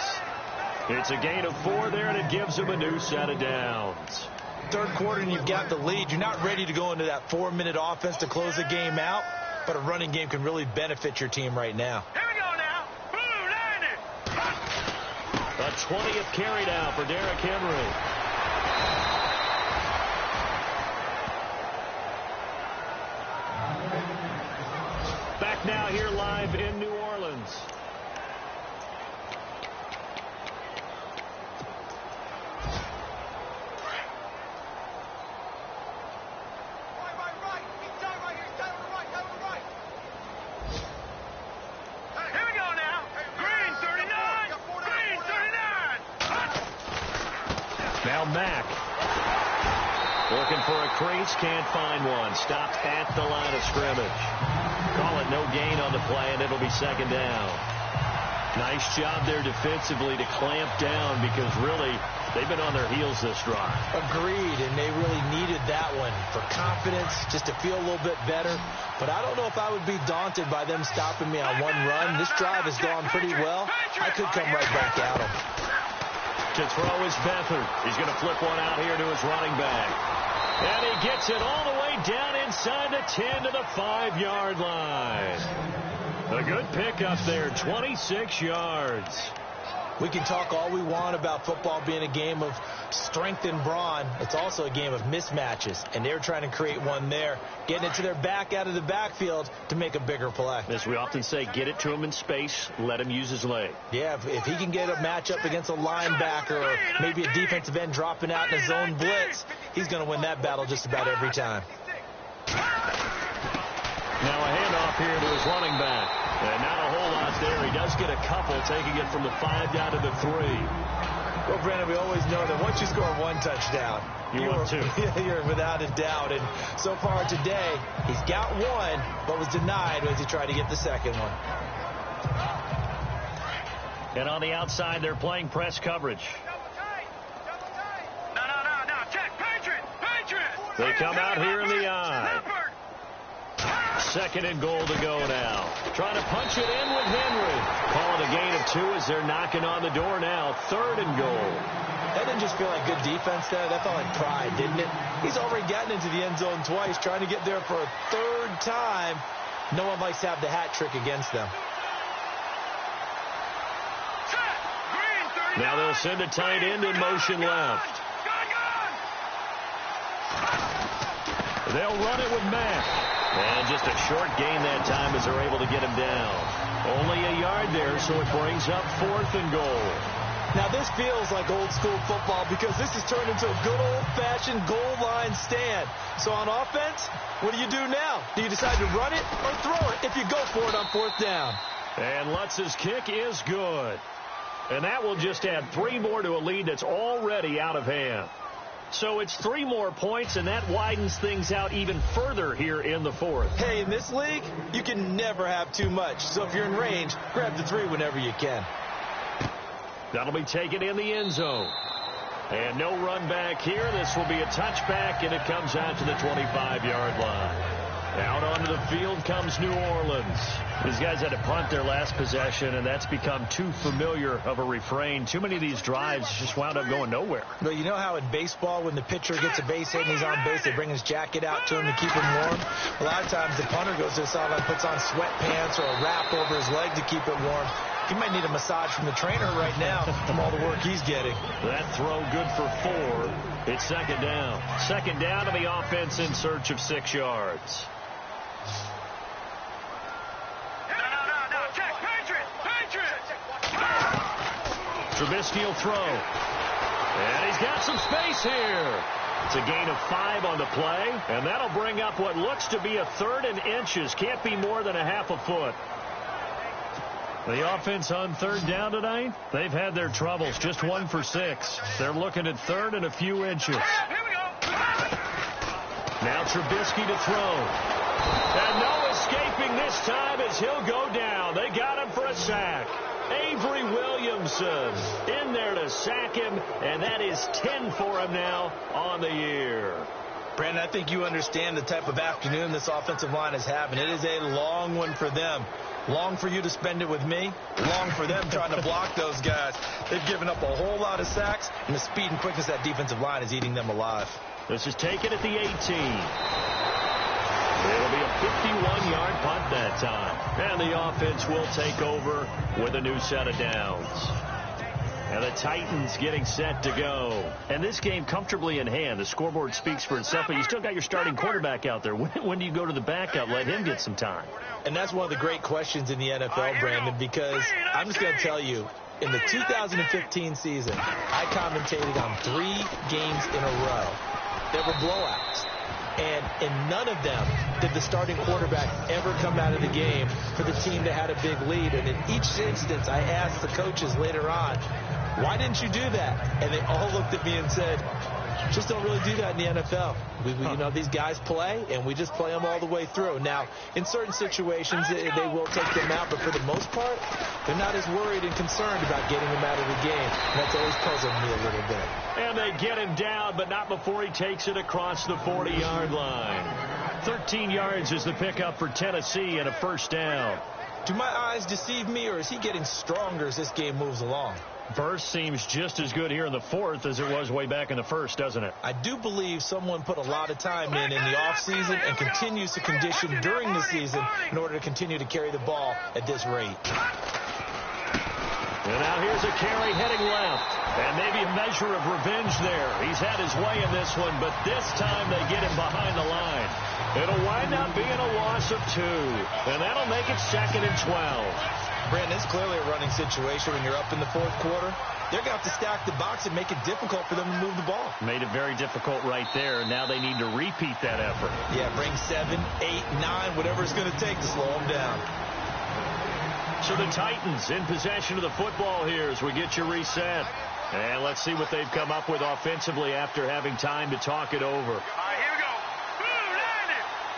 Speaker 1: It's a gain of 4 there, and it gives him a new set of downs.
Speaker 2: Third quarter, and you've got the lead. You're not ready to go into that 4-minute offense to close the game out, but a running game can really benefit your team right now.
Speaker 3: Here we go now. Blue 90.
Speaker 1: A 20th carry down for Derrick Henry. Back now here live in New Orleans.
Speaker 3: Right. He's down right here. He's down on the right. Down on the right. Here we go now. Green 39. Green 39.
Speaker 1: Now Mack. Looking for a crease. Can't find one. Stopped at the line of scrimmage. Call it no gain on the play, and it'll be second down. Nice job there defensively to clamp down, because really they've been on their heels this drive.
Speaker 2: Agreed, and they really needed that one for confidence, just to feel a little bit better. But I don't know if I would be daunted by them stopping me on one run. This drive has gone pretty well. I could come right back at them.
Speaker 1: To throw is Beathard. He's going to flip one out here to his running back. And he gets it all the way down inside the 10 to the 5-yard line. A good pickup there, 26 yards.
Speaker 2: We can talk all we want about football being a game of strength and brawn. It's also a game of mismatches, and they're trying to create one there, getting it to their back out of the backfield to make a bigger play.
Speaker 1: As we often say, get it to him in space, let him use his leg.
Speaker 2: Yeah, if he can get a matchup against a linebacker or maybe a defensive end dropping out in a zone blitz, he's going to win that battle just about every time.
Speaker 1: Now a handoff here to his running back. And not a whole lot there. He does get a couple, taking it from the 5 down to the 3.
Speaker 2: Well, Brandon, we always know that once you score one touchdown, you're without a doubt. And so far today, he's got one, but was denied as he tried to get the second one.
Speaker 1: And on the outside, they're playing press coverage.
Speaker 3: No. Check. Patriot.
Speaker 1: They come out here in the eye. Second and goal to go now. Trying to punch it in with Henry. Calling a gain of 2 as they're knocking on the door now. Third and goal.
Speaker 2: That didn't just feel like good defense there. That felt like pride, didn't it? He's already gotten into the end zone twice, trying to get there for a third time. No one likes to have the hat trick against them.
Speaker 1: Now they'll send a tight end in motion left. They'll run it with Mack. And just a short gain that time as they're able to get him down. Only a yard there, so it brings up 4th and goal.
Speaker 2: Now this feels like old school football, because this has turned into a good old-fashioned goal line stand. So on offense, what do you do now? Do you decide to run it or throw it if you go for it on 4th down?
Speaker 1: And Lutz's kick is good. And that will just add 3 more to a lead that's already out of hand. So it's 3 more points, and that widens things out even further here in the 4th.
Speaker 2: Hey, in this league, you can never have too much. So if you're in range, grab the 3 whenever you can.
Speaker 1: That'll be taken in the end zone. And no run back here. This will be a touchback, and it comes out to the 25-yard line. Out onto the field comes New Orleans. These guys had to punt their last possession, and that's become too familiar of a refrain. Too many of these drives just wound up going nowhere.
Speaker 2: Well, you know how in baseball, when the pitcher gets a base hit and he's on base, they bring his jacket out to him to keep him warm? A lot of times the punter goes to the sideline, puts on sweatpants or a wrap over his leg to keep it warm. He might need a massage from the trainer right now from all the work he's getting.
Speaker 1: That throw good for 4. It's second down. Second down to the offense in search of 6 yards. Trubisky will throw. And he's got some space here. It's a gain of 5 on the play, and that'll bring up what looks to be a 3rd and inches. Can't be more than a half a foot. The offense on 3rd down tonight, they've had their troubles. Just 1 for 6. They're looking at 3rd and a few inches. Now Trubisky to throw. And no escaping this time as he'll go down. They got him for a sack. Avery Williamson in there to sack him, and that is 10 for him now on the year.
Speaker 2: Brandon, I think you understand the type of afternoon this offensive line is having. It is a long one for them. Long for you to spend it with me. Long for them trying to block those guys. They've given up a whole lot of sacks, and the speed and quickness of that defensive line is eating them alive.
Speaker 1: This is taken at the 18. It'll be a 51-yard punt that time. And the offense will take over with a new set of downs. And the Titans getting set to go. And this game comfortably in hand. The scoreboard speaks for itself, but you still got your starting quarterback out there. When do you go to the backup? Let him get some time.
Speaker 2: And that's one of the great questions in the NFL, Brandon, because I'm just going to tell you, in the 2015 season, I commentated on 3 games in a row. There were blowouts. And in none of them did the starting quarterback ever come out of the game for the team that had a big lead. And in each instance, I asked the coaches later on, why didn't you do that? And they all looked at me and said, just don't really do that in the NFL. You know, these guys play, and we just play them all the way through. Now, in certain situations, they will take them out, but for the most part, they're not as worried and concerned about getting them out of the game. And that's always puzzled me a little bit.
Speaker 1: And they get him down, but not before he takes it across the 40-yard line. 13 yards is the pickup for Tennessee and a first down.
Speaker 2: Do my eyes deceive me, or is he getting stronger as this game moves along?
Speaker 1: Burst seems just as good here in the 4th as it was way back in the 1st, doesn't it?
Speaker 2: I do believe someone put a lot of time in the offseason and continues to condition during the season in order to continue to carry the ball at this rate.
Speaker 1: And now here's a carry heading left. And maybe a measure of revenge there. He's had his way in this one, but this time they get him behind the line. It'll wind up being a loss of 2. And that'll make it 2nd and 12.
Speaker 2: Brandon, it's clearly a running situation when you're up in the 4th quarter. They're going to have to stack the box and make it difficult for them to move the ball.
Speaker 1: Made it very difficult right there. Now they need to repeat that effort.
Speaker 2: Yeah, bring 7, 8, 9, whatever it's going to take to slow them down.
Speaker 1: So the Titans in possession of the football here as we get you reset. And let's see what they've come up with offensively after having time to talk it over.
Speaker 3: All right, here we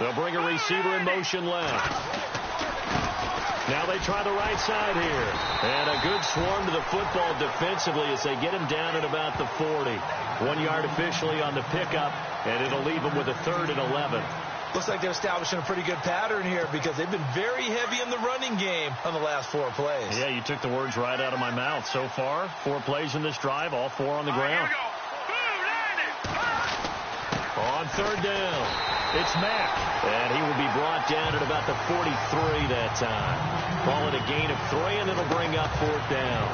Speaker 3: go.
Speaker 1: They'll bring a receiver in motion left. Now they try the right side here. And a good swarm to the football defensively as they get him down at about the 40. 1 yard officially on the pickup, and it'll leave him with a 3rd and 11.
Speaker 2: Looks like they're establishing a pretty good pattern here because they've been very heavy in the running game on the last 4 plays.
Speaker 1: Yeah, you took the words right out of my mouth. So far, 4 plays in this drive, all 4 on the ground. On 3rd down, it's Mack, and he will be brought down at about the 43 that time. Call it a gain of 3, and it'll bring up 4th down.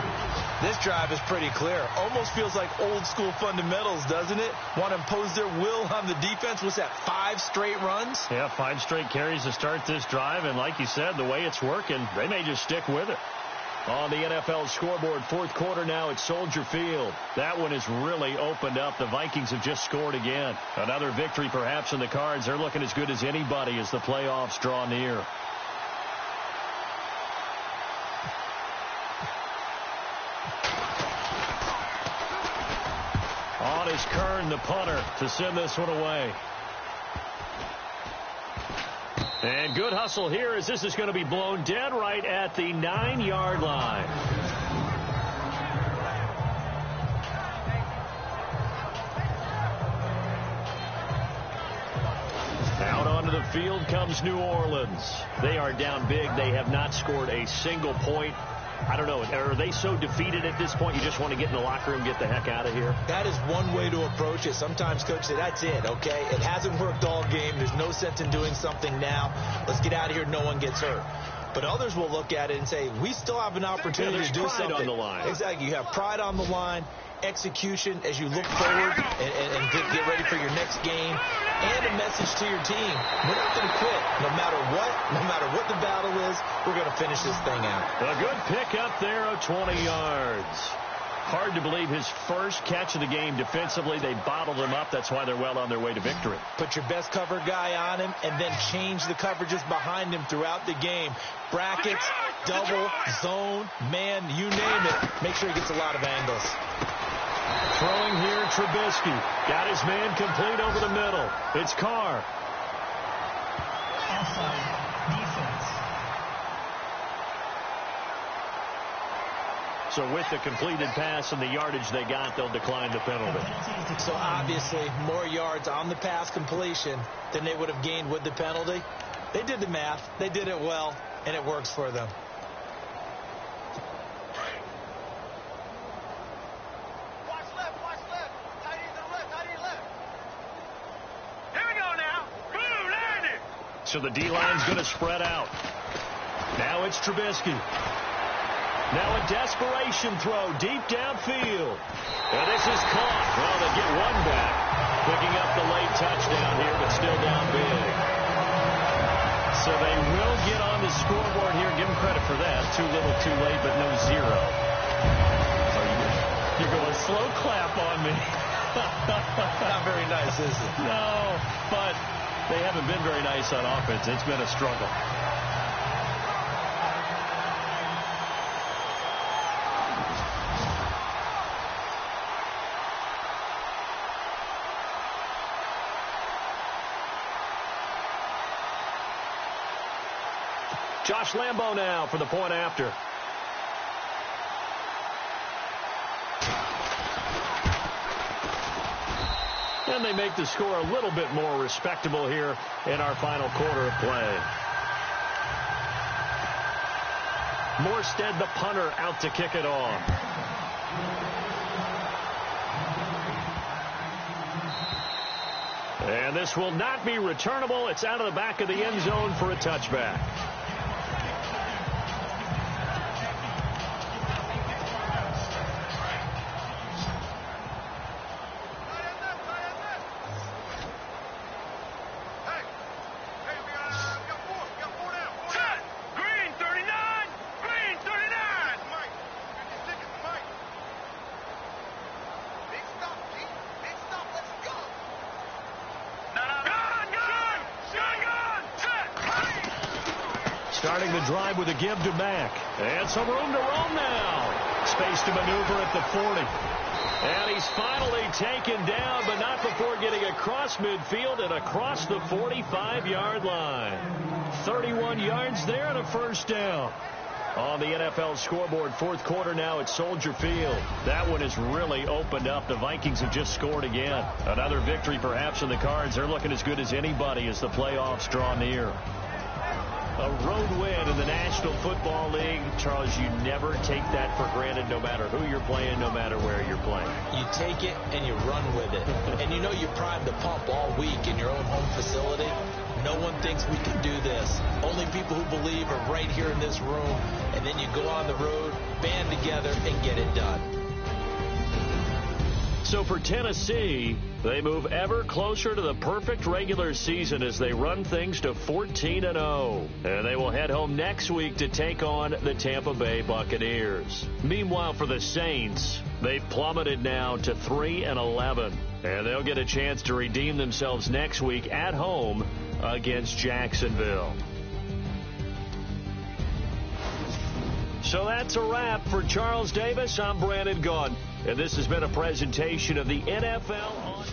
Speaker 2: This drive is pretty clear. Almost feels like old school fundamentals, doesn't it? Want to impose their will on the defense. What's that, 5 straight runs?
Speaker 1: Yeah, 5 straight carries to start this drive, and like you said, the way it's working, they may just stick with it. On the NFL scoreboard, 4th quarter now at Soldier Field. That one has really opened up. The Vikings have just scored again. Another victory perhaps in the cards. They're looking as good as anybody as the playoffs draw near. On is Kern, the punter, to send this one away. And good hustle here as this is going to be blown dead right at the 9-yard line. Out onto the field comes New Orleans. They are down big. They have not scored a single point. I don't know. Are they so defeated at this point you just want to get in the locker room, get the heck out of here?
Speaker 2: That is one way to approach it. Sometimes coach said, that's it, okay? It hasn't worked all game. There's no sense in doing something now. Let's get out of here. No one gets hurt. But others will look at it and say, we still have an opportunity to do something.
Speaker 1: Pride on the line.
Speaker 2: Exactly. You have pride on the line, execution as you look forward and get ready for your next game, and a message to your team. We're not going to quit. No matter what the battle is, we're going to finish this thing out.
Speaker 1: A good pick up there of 20 yards. Hard to believe his first catch of the game defensively. They bottled him up. That's why they're well on their way to victory.
Speaker 2: Put your best cover guy on him and then change the coverages behind him throughout the game. Brackets, double, zone, man, you name it. Make sure he gets a lot of angles.
Speaker 1: Throwing here, Trubisky. Got his man complete over the middle. It's Carr.
Speaker 5: Offside defense.
Speaker 1: So with the completed pass and the yardage they got, they'll decline the penalty.
Speaker 2: So obviously more yards on the pass completion than they would have gained with the penalty. They did the math. They did it well, and it works for them.
Speaker 3: Watch left. Tight end left. Here we go now. Boom, landed.
Speaker 1: So the D-line's going to spread out. Now it's Trubisky. Now a desperation throw deep downfield. And this is caught. Well, they get one back. Picking up the late touchdown here, but still down big. So they will get on the scoreboard here. Give them credit for that. Too little, too late, but no zero. You're going slow clap on me.
Speaker 2: Not very nice, is it?
Speaker 1: No, but they haven't been very nice on offense. It's been a struggle. Josh Lambo now for the point after. And they make the score a little bit more respectable here in our final quarter of play. Morstead, the punter, out to kick it off. And this will not be returnable. It's out of the back of the end zone for a touchback. Starting the drive with a give to Mack. And some room to roam now. Space to maneuver at the 40. And he's finally taken down, but not before getting across midfield and across the 45-yard line. 31 yards there and a first down. On the NFL scoreboard, fourth quarter now at Soldier Field. That one has really opened up. The Vikings have just scored again. Another victory perhaps in the cards. They're looking as good as anybody as the playoffs draw near. A road win in the National Football League. Charles, you never take that for granted no matter who you're playing, no matter where you're playing.
Speaker 2: You take it and you run with it. And you know you primed the pump all week in your own home facility. No one thinks we can do this. Only people who believe are right here in this room. And then you go on the road, band together, and get it done.
Speaker 1: So for Tennessee, they move ever closer to the perfect regular season as they run things to 14-0. And they will head home next week to take on the Tampa Bay Buccaneers. Meanwhile, for the Saints, they've plummeted now to 3-11. And they'll get a chance to redeem themselves next week at home against Jacksonville. So that's a wrap for Charles Davis. I'm Brandon Gaudin. And this has been a presentation of the NFL on